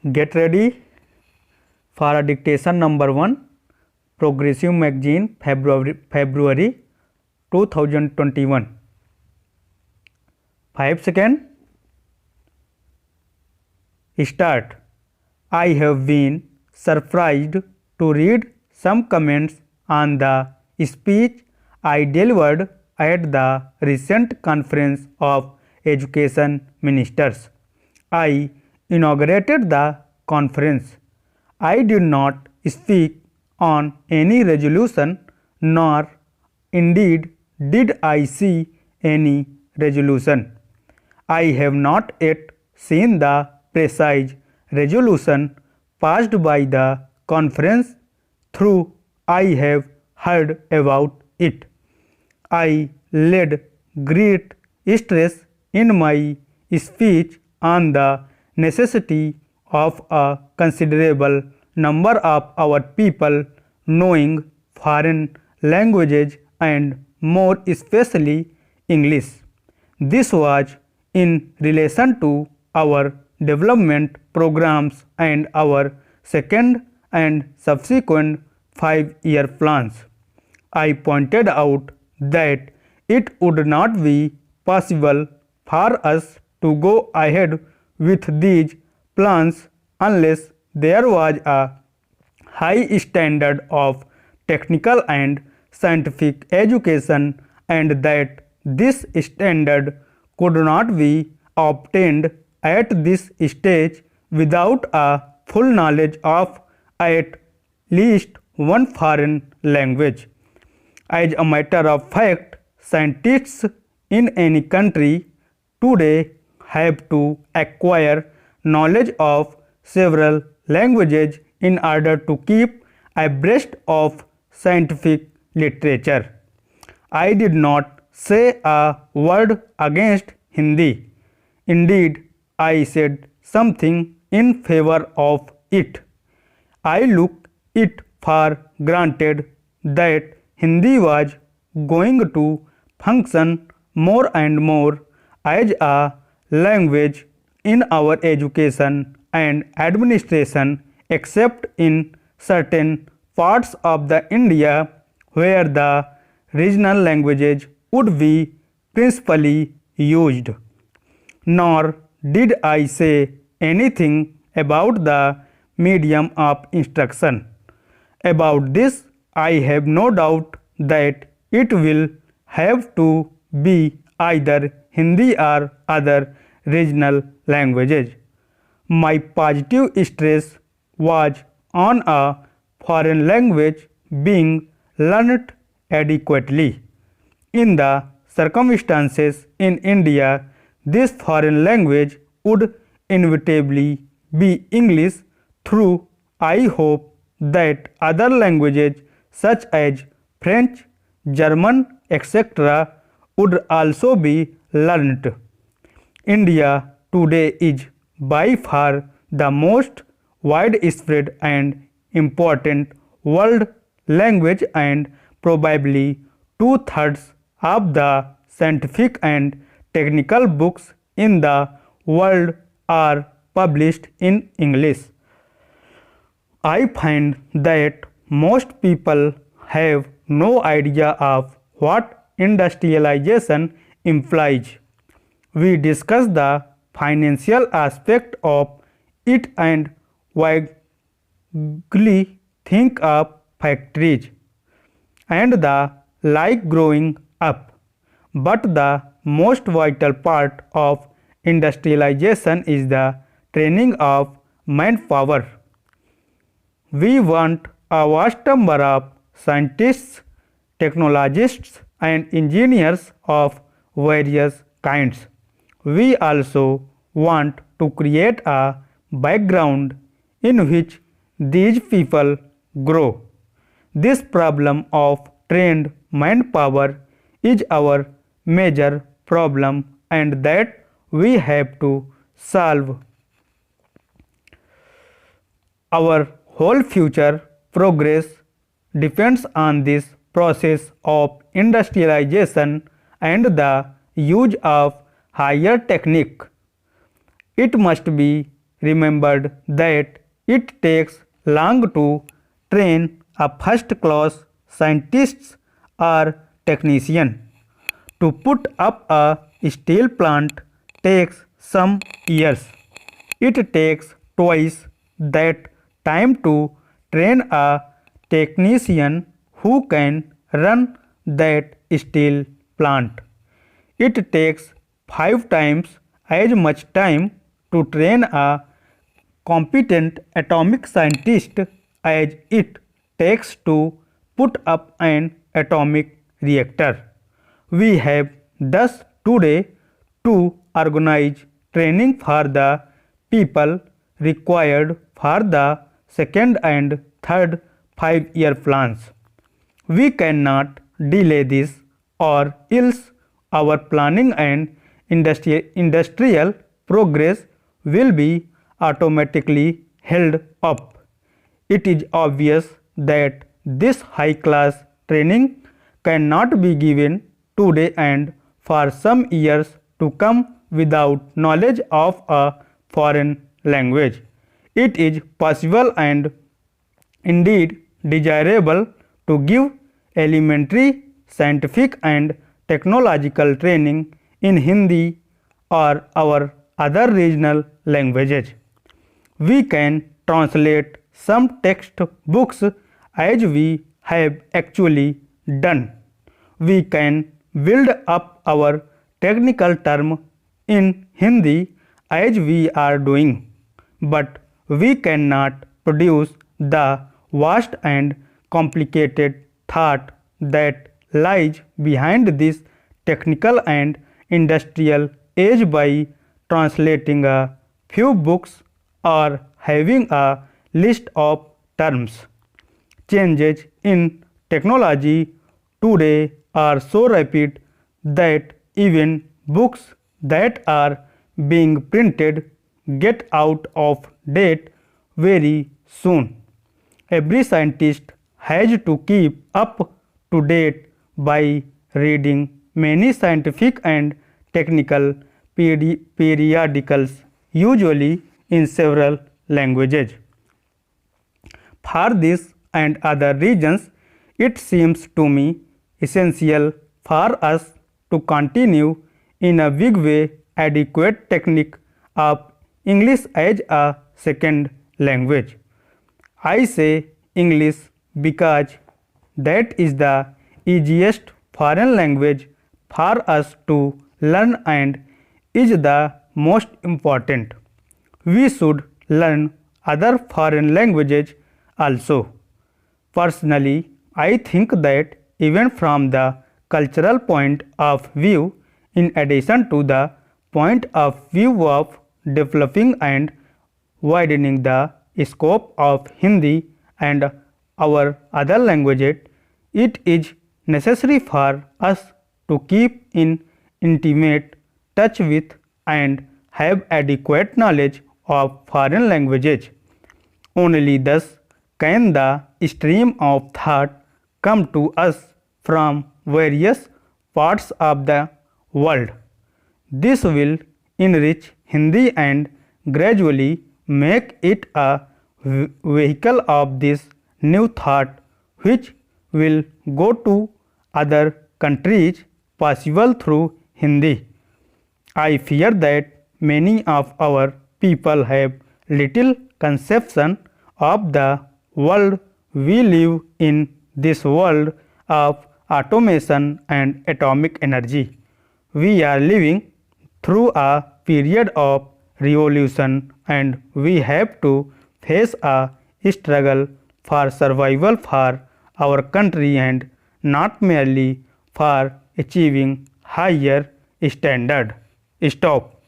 Get ready for a dictation number 1, Progressive Magazine, February 2021. 5 seconds. Start. I have been surprised to read some comments on the speech I delivered at the recent Conference of Education Ministers. I inaugurated the conference. I did not speak on any resolution, nor indeed did I see any resolution. I have not yet seen the precise resolution passed by the conference, though I have heard about it. I laid great stress in my speech on the necessity of a considerable number of our people knowing foreign languages and more especially English. This was in relation to our development programs and our second and subsequent 5-year plans. I pointed out that it would not be possible for us to go ahead with these plans unless there was a high standard of technical and scientific education, and that this standard could not be obtained at this stage without a full knowledge of at least one foreign language. As a matter of fact, scientists in any country today have to acquire knowledge of several languages in order to keep abreast of scientific literature. I did not say a word against Hindi. Indeed, I said something in favor of it. I look it for granted that Hindi was going to function more and more as a language in our education and administration, except in certain parts of the India where the regional languages would be principally used. Nor did I say anything about the medium of instruction. About this, I have no doubt that it will have to be either Hindi or other regional languages. My positive stress was on a foreign language being learned adequately. In the circumstances in India, this foreign language would inevitably be English, though I hope that other languages such as French, German, etc. would also be learned. India today is by far the most widespread and important world language, and probably 2/3 of the scientific and technical books in the world are published in English. I find that most people have no idea of what industrialization implies. We discussed the financial aspect of it and vaguely think of factories and the like growing up. But the most vital part of industrialization is the training of manpower. We want a vast number of scientists, technologists, and engineers of various kinds. We also want to create a background in which these people grow. This problem of trained manpower is our major problem, and that we have to solve. Our whole future progress depends on this process of industrialization and the use of higher technique. It must be remembered that it takes long to train a first-class scientist or technician. To put up a steel plant takes some years. It takes twice that time to train a technician who can run that steel plant. It takes 5 times as much time to train a competent atomic scientist as it takes to put up an atomic reactor. We have thus today to organize training for the people required for the second and third 5-year plans. We cannot delay this or else our planning and industrial progress will be automatically held up. It is obvious that this high-class training cannot be given today and for some years to come without knowledge of a foreign language. It is possible and indeed desirable to give elementary scientific and technological training in Hindi or our other regional languages. We can translate some textbooks as we have actually done. We can build up our technical term in Hindi as we are doing, but we cannot produce the vast and complicated thought that lies behind this technical and industrial age by translating a few books or having a list of terms. Changes in technology today are so rapid that even books that are being printed get out of date very soon. Every scientist has to keep up to date by reading many scientific and technical periodicals, usually in several languages. For this and other reasons, it seems to me essential for us to continue in a big way adequate technique of English as a second language. I say English because that is the easiest foreign language for us to learn and is the most important. We should learn other foreign languages also. Personally, I think that even from the cultural point of view, in addition to the point of view of developing and widening the scope of Hindi and our other languages, it is necessary for us to keep in intimate touch with and have adequate knowledge of foreign languages. Only thus can the stream of thought come to us from various parts of the world. This will enrich Hindi and gradually make it a vehicle of this new thought which will go to other countries possible through Hindi. I fear that many of our people have little conception of the world we live in, this world of automation and atomic energy. We are living through a period of revolution and we have to face a struggle for survival for our country and not merely for achieving higher standard. Stop.